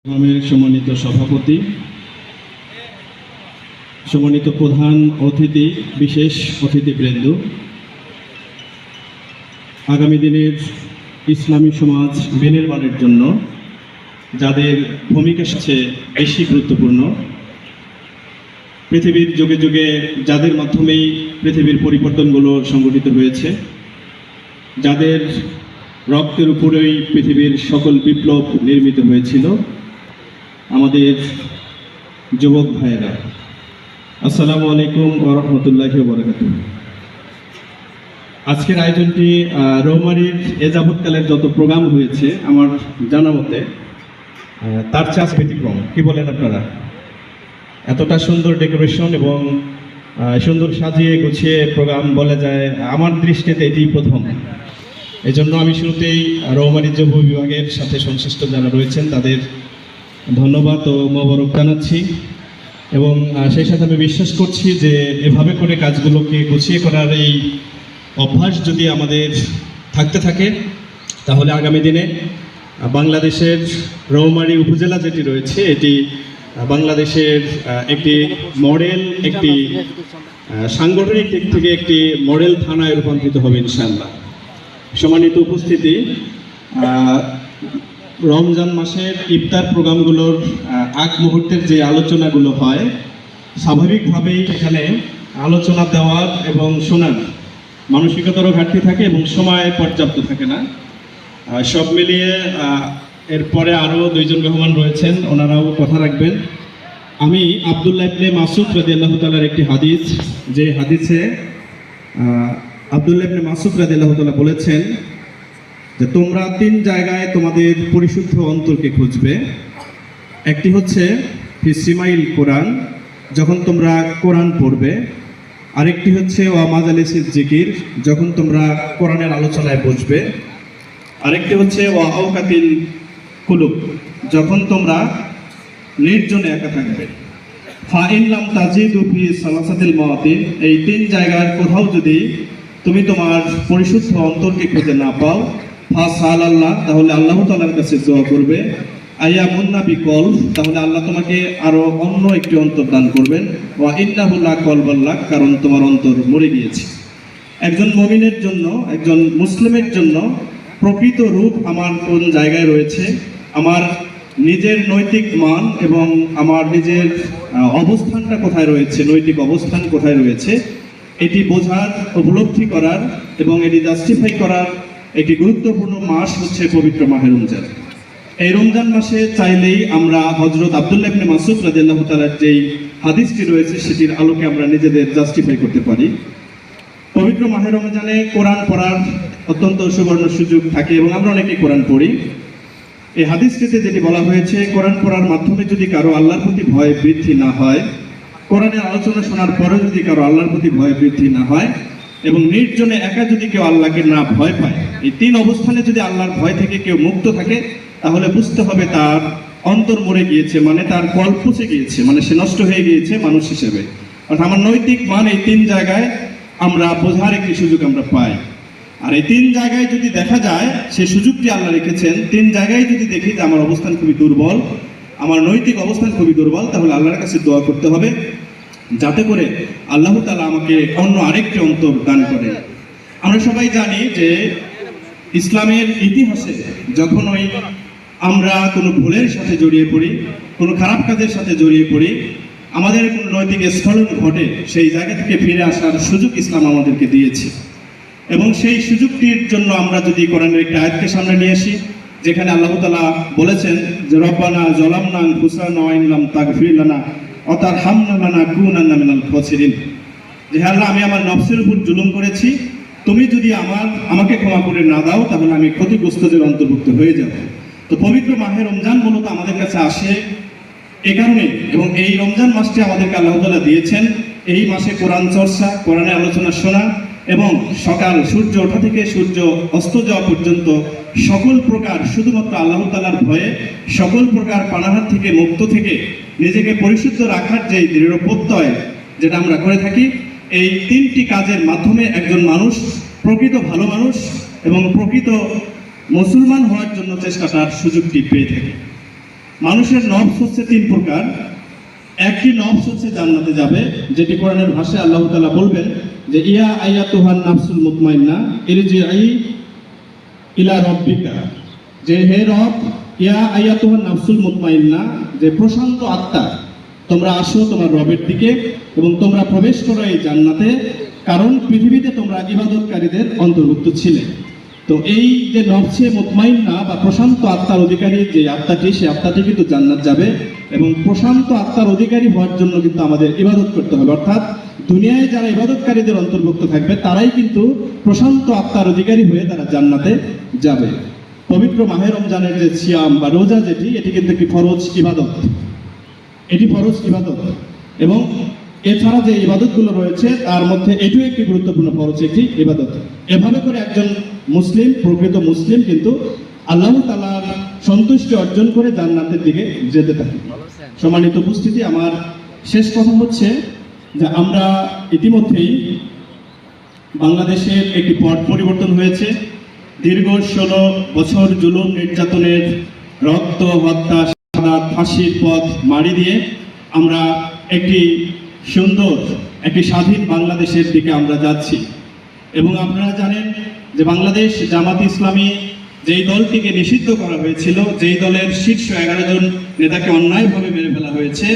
সম্মানিত সভাপতি, সম্মানিত প্রধান অতিথি, বিশেষ অতিথিবৃন্দ, আগামী দিনের ইসলামী সমাজ বিনির্মাণের জন্য যাদের ভূমিকা সবচেয়ে বেশি গুরুত্বপূর্ণ, পৃথিবীর যুগে যুগে যাদের মাধ্যমেই পৃথিবীর পরিবর্তনগুলো সংঘটিত হয়েছে, যাদের রক্তের উপরেই পৃথিবীর সকল বিপ্লব নির্মিত হয়েছিল, আমাদের যুবক ভাইয়েরা, আসসালামু আলাইকুম ওয়া রাহমাতুল্লাহি ওয়া বারাকাতুহু। আজকের আয়োজনটি রৌমারীর এ যাবৎকালের যত প্রোগ্রাম হয়েছে আমার জানা মতে তার চেয়ে ব্যতিক্রম। কি বলেন আপনারা? এতটা সুন্দর ডেকোরেশন এবং সুন্দর সাজিয়ে গুছিয়ে প্রোগ্রাম বলা যায়, আমার দৃষ্টিতে এটি প্রথম। এই জন্য আমি শুরুতেই রৌমারীর যুব বিভাগের সাথে সংশ্লিষ্ট যারা রয়েছেন তাদের ধন্যবাদ ও মোবারক জানাচ্ছি এবং সেই সাথে আমি বিশ্বাস করছি যে এভাবে করে কাজগুলোকে গুছিয়ে করার এই অভ্যাস যদি আমাদের থাকতে থাকে তাহলে আগামী দিনে বাংলাদেশের রৌমারী উপজেলা যেটি রয়েছে এটি বাংলাদেশের একটি মডেল, একটি সাংগঠনিক দিক থেকে একটি মডেল থানায় রূপান্তরিত হবে ইনশাআল্লাহ। সম্মানিত উপস্থিতি, রমজান মাসের ইফতার প্রোগ্রামগুলোর আগ মুহূর্তের যে আলোচনাগুলো হয়, স্বাভাবিকভাবেই এখানে আলোচনা দেওয়ার এবং শোনার মানসিকতারও ঘাটতি থাকে এবং সময় পর্যাপ্ত থাকে না। সব মিলিয়ে এরপরে আরও দুইজন মেহমান রয়েছেন, ওনারাও কথা রাখবেন। আমি আব্দুল্লাহ ইবনে মাসউদ রাদিয়াল্লাহু তাআলার একটি হাদিস, যে হাদিসে আব্দুল্লাহ ইবনে মাসউদ রাদিয়াল্লাহু তাআলা বলেছেন যে তোমরা তিন জায়গায় তোমাদের পরিশুদ্ধ অন্তরকে খুঁজবে। একটি হচ্ছে ফিসিমাইল কোরআন, যখন তোমরা কোরআন পড়বে। আরেকটি হচ্ছে ওয়া মাজালিসিজ জিকির, যখন তোমরা কোরআনের আলোচনায় বসবে। আরেকটি হচ্ছে ওয়া আওকাতিল কুলুব, যখন তোমরা নির্জনে একা থাকবে। ফা ইন লাম তাজিদু ফি সালাসাতিল মাওয়াতিন, এই তিন জায়গার কোথাও যদি তুমি তোমার পরিশুদ্ধ অন্তরকে খুঁজে না পাও, ফাসাল আল্লাহ, তাহলে আল্লাহ তাআলার কাছে দোয়া করবে। আইয়া মুন্না বিকল, তাহলে আল্লাহ তোমাকে আরো অন্য একটি অন্তর দান করবেন। ওয়া ইন্নাহু লা কলবাল্লাহ, কারণ তোমার অন্তর মরে গিয়েছে। একজন মুমিনের জন্য, একজন মুসলিমের জন্য প্রকৃত রূপ আমার কোন জায়গায় রয়েছে, আমার নিজের নৈতিক মান এবং আমার নিজের অবস্থানটা কোথায় রয়েছে, নৈতিক অবস্থান কোথায় রয়েছে, এটি বোঝার, উপলব্ধি করার এবং এটি জাস্টিফাই করার একটি গুরুত্বপূর্ণ মাস হচ্ছে পবিত্র মাহে রমজান। এই রমজান মাসে চাইলেই আমরা হযরত আব্দুল্লাহ ইবনে মাসউদ রাদিয়াল্লাহু তাআলার যেই হাদিসটি রয়েছে সেটির আলোকে আমরা নিজেদের জাস্টিফাই করতে পারি। পবিত্র মাহে রমজানে কোরআন পড়ার অত্যন্ত সুবর্ণ সুযোগ থাকে এবং আমরা অনেকেই কোরআন পড়ি। এই হাদিসটিতে যেটি বলা হয়েছে, কোরআন পড়ার মাধ্যমে যদি কারো আল্লাহর প্রতি ভয় বৃদ্ধি না হয়, কোরআনের আলোচনা শোনার পরে যদি কারো আল্লাহর প্রতি ভয় বৃদ্ধি না হয় এবং নির্জনে একা যদি কেউ আল্লাহকে না ভয় পায়, এই তিন অবস্থানে যদি আল্লাহর ভয় থেকে কেউ মুক্ত থাকে, তাহলে বুঝতে হবে তার অন্তর মরে গিয়েছে, মানে তার কল পচে গিয়েছে, মানে সে নষ্ট হয়ে গিয়েছে মানুষ হিসেবে। অর্থাৎ আমার নৈতিক মান এই তিন জায়গায় আমরা বোঝার একটি সুযোগ আমরা পাই। আর এই তিন জায়গায় যদি দেখা যায়, সে সুযোগটি আল্লাহ রেখেছেন, তিন জায়গায় যদি দেখি যে আমার অবস্থান খুবই দুর্বল, আমার নৈতিক অবস্থান খুবই দুর্বল, তাহলে আল্লাহর কাছে দোয়া করতে হবে যাতে করে আল্লাহ তাআলা আমাকে অন্য আরেকটি অন্তর দান করে। আমরা সবাই জানি যে ইসলামের ইতিহাসে যখন আমরা কোনো ভুলের সাথে জড়িয়ে পড়ি, কোনো খারাপ কাজের সাথে জড়িয়ে পড়ি, আমাদের কোনো নৈতিক স্খলন ঘটে, সেই জায়গা থেকে ফিরে আসার সুযোগ ইসলাম আমাদেরকে দিয়েছে। এবং সেই সুযোগটির জন্য আমরা যদি কোরআনের একটি আয়াতকে সামনে নিয়ে আসি, যেখানে আল্লাহ তাআলা বলেছেন যে রব্বানা যালামনা আনফুসানা ওয়া ইন লাম তাগফির লানা ওয়া তারহামনা লানাকুনান্না মিনাল খাসিরিন, যে আল্লাহ, আমি আমার নফসের উপর জুলুম করেছি, তুমি যদি আমাকে ক্ষমা করে না দাও তাহলে আমি ক্ষতিগ্রস্তদের অন্তর্ভুক্ত হয়ে যাব। তো পবিত্র মাহে রমজান মূলত আমাদের কাছে আসে এ কারণে, এবং এই রমজান মাসটি আমাদেরকে আল্লাহ তাআলা দিয়েছেন এই মাসে কোরআন চর্চা, কোরআনের আলোচনা শোনা এবং সকাল সূর্য ওঠা থেকে সূর্য অস্ত যাওয়া পর্যন্ত সকল প্রকার, শুধুমাত্র আল্লাহ তাআলার ভয়ে সকল প্রকার পানাহার থেকে মুক্ত থেকে নিজেকে পরিশুদ্ধ রাখার যে দৃঢ় প্রত্যয় যেটা আমরা করে থাকি, এই তিনটি কাজের মাধ্যমে একজন মানুষ প্রকৃত ভালো মানুষ এবং প্রকৃত মুসলমান হওয়ার জন্য চেষ্টাটার সুযোগটি পেয়ে থাকে। মানুষের নফস হচ্ছে তিন প্রকার। একটি নফস হচ্ছে জান্নাতে যাবে, যেটি কোরআনের ভাষায় আল্লাহ তাআলা বলবেন যে ইয়া আইয়াতুহান নাফসুল মুতমাইন্না ইরজিই ইলা রাব্বিকা, যে হে রব, ইয়া আইয়াতুহান নাফসুল মুতমাইন্না, যে প্রশান্ত আত্মা, তোমরা আসো তোমার রবের দিকে এবং তোমরা প্রবেশ করো এই জান্নাতে, কারণ পৃথিবীতে তোমরা ইবাদতকারীদের অন্তর্ভুক্ত ছিলে। তো এই যে নফসে মুতমাইন্না বা প্রশান্ত আত্মার অধিকারী যে আত্মাটি, সেই আত্মাটি কিন্তু জান্নাত যাবে। এবং প্রশান্ত আত্মার অধিকারী হওয়ার জন্য কিন্তু আমাদের ইবাদত করতে হবে, অর্থাৎ দুনিয়ায় যারা ইবাদতকারীদের অন্তর্ভুক্ত থাকবে তারাই কিন্তু প্রশান্ত আত্মার অধিকারী হয়ে তারা জান্নাতে যাবে। পবিত্র মাহে রমজানের যে সিয়াম বা রোজা যেটি, এটি কিন্তু একটি ফরজ ইবাদত, এটি ফরজ ইবাদত। এবং এছাড়া যে ইবাদতগুলো রয়েছে তার মধ্যে এটিও একটি গুরুত্বপূর্ণ ফরজ একটি ইবাদত। এভাবে করে একজন মুসলিম, প্রকৃত মুসলিম কিন্তু আল্লাহ তাআলার সন্তুষ্টি অর্জন করে জান্নাতের দিকে যেতে থাকে। সম্মানিত উপস্থিতি, আমার শেষ কথা হচ্ছে যে আমরা ইতিমধ্যেই বাংলাদেশের একটি পট পরিবর্তন হয়েছে। দীর্ঘ 16 বছর জুলুম নির্যাতনের, রক্ত, হত্যা, শাহাদাত, ফাঁসির পথ মাড়ি দিয়ে আমরা একটি সুন্দর, একটি স্বাধীন বাংলাদেশের দিকে আমরা যাচ্ছি। এবং আপনারা জানেন যে বাংলাদেশ জামাত ইসলামী যেই দলটিকে নিষিদ্ধ করা হয়েছিল, যেই দলের শীর্ষ 11 জন নেতাকে অন্যায়ভাবে মেরে ফেলা হয়েছে,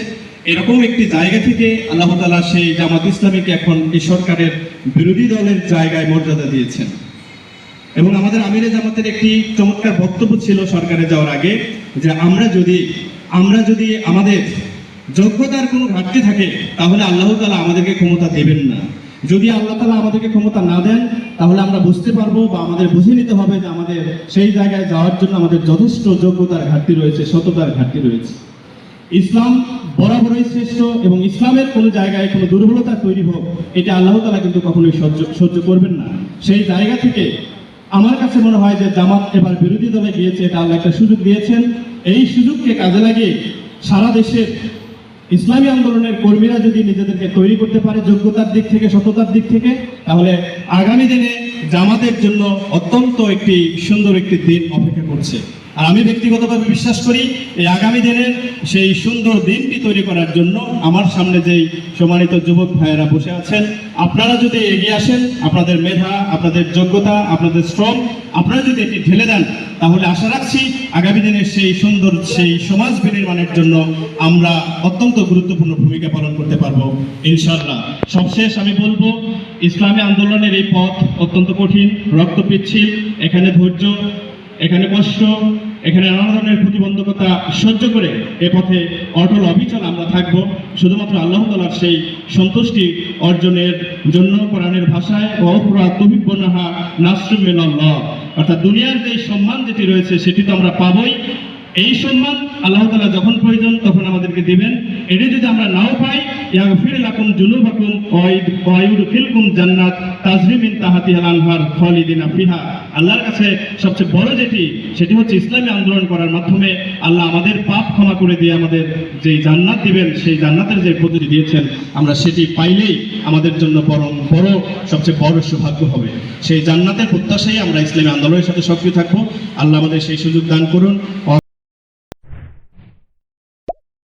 এরকম একটি জায়গা থেকে আল্লাহ তাআলা সেই জামাত ইসলামীকে এখন এই সরকারের বিরোধী দলের জায়গায় মর্যাদা দিয়েছেন। এবং আমাদের আমিরে জামাতের একটি চমৎকার বক্তব্য ছিল সরকারে যাওয়ার আগে, যে আমরা যদি আমাদের যোগ্যতার কোনো ঘাটতি থাকে তাহলে আল্লাহ তাআলা আমাদেরকে ক্ষমতা দেবেন না। যদি আল্লাহ তাআলা আমাদেরকে ক্ষমতা না দেন তাহলে আমরা বুঝতে পারবো বা আমাদের বুঝে নিতে হবে যে আমাদের সেই জায়গায় যাওয়ার জন্য আমাদের যথেষ্ট যোগ্যতার ঘাটতি রয়েছে, সততার ঘাটতি রয়েছে। ইসলাম বরাবরই শ্রেষ্ঠ এবং ইসলামের কোনো জায়গায় কোনো দুর্বলতা তৈরি হোক, এটা আল্লাহ তাআলা কিন্তু কখনোই সহ্য করবেন না। সেই জায়গা থেকে আমার কাছে মনে হয় যে জামাত এবার বিরোধী দলে গিয়েছে, এটা আল্লাহ একটা সুযোগ দিয়েছেন। এই সুযোগকে কাজে লাগিয়ে সারা দেশের ইসলামী আন্দোলনের কর্মীরা যদি নিজেদেরকে তৈরি করতে পারে যোগ্যতার দিক থেকে, সততার দিক থেকে, তাহলে আগামী দিনে জামাতের জন্য অত্যন্ত একটি সুন্দর একটি দিন অপেক্ষা করছে। আর আমি ব্যক্তিগতভাবে বিশ্বাস করি এই আগামী দিনের সেই সুন্দর দিনটি তৈরি করার জন্য আমার সামনে যেই সম্মানিত যুবক ভাইয়েরা বসে আছেন, আপনারা যদি এগিয়ে আসেন, আপনাদের মেধা, আপনাদের যোগ্যতা, আপনাদের শ্রম আপনারা যদি এটি ঢেলে দেন, তাহলে আশা রাখছি আগামী দিনের সেই সুন্দর সেই সমাজ বিনির্মাণের জন্য আমরা অত্যন্ত গুরুত্বপূর্ণ ভূমিকা পালন করতে পারবো ইনশাআল্লাহ। সবশেষ আমি বলবো, ইসলামী আন্দোলনের এই পথ অত্যন্ত কঠিন, রক্ত পিচ্ছিল, এখানে ধৈর্য, এখানে কষ্ট, এখানে নানা ধরনের প্রতিবন্ধকতা সহ্য করে এ পথে অটল অবিচল আমরা থাকবো শুধুমাত্র আল্লাহ তাআলার সেই সন্তুষ্টি অর্জনের জন্য। কোরআনের ভাষায় ওয়াফরা তুহিব্বুনাহা নাসরুম মিনাল্লাহ, অর্থাৎ দুনিয়ার যে সম্মান যেটি রয়েছে সেটি তো আমরা পাবোই। এই সম্মান আল্লাহ তাআলা যখন প্রয়োজন তখন আমাদেরকে দিবেন। এটি যদি আমরা নাও পাই, ইয়াগফির লাকুম যুনুবাকুম ওয়া ইউদখিলকুম জান্নাত তাজরি মিন তাহতিহাল আনহার খালিদিনা ফিহা। আল্লাহর কাছে সবচেয়ে বড় সেটি হচ্ছে ইসলামী আন্দোলন করার মাধ্যমে আল্লাহ আমাদের পাপ ক্ষমা করে দিয়ে আমাদের যেই জান্নাত দিবেন, সেই জান্নাতের যে প্রতিটি দিয়েছেন আমরা সেটি পাইলেই আমাদের জন্য বড় সবচেয়ে বড় সৌভাগ্য হবে। সেই জান্নাতের প্রত্যাশায় আমরা ইসলামী আন্দোলনের সাথে সক্রিয় থাকবো। আল্লাহ আমাদের সেই সুযোগ দান করুন।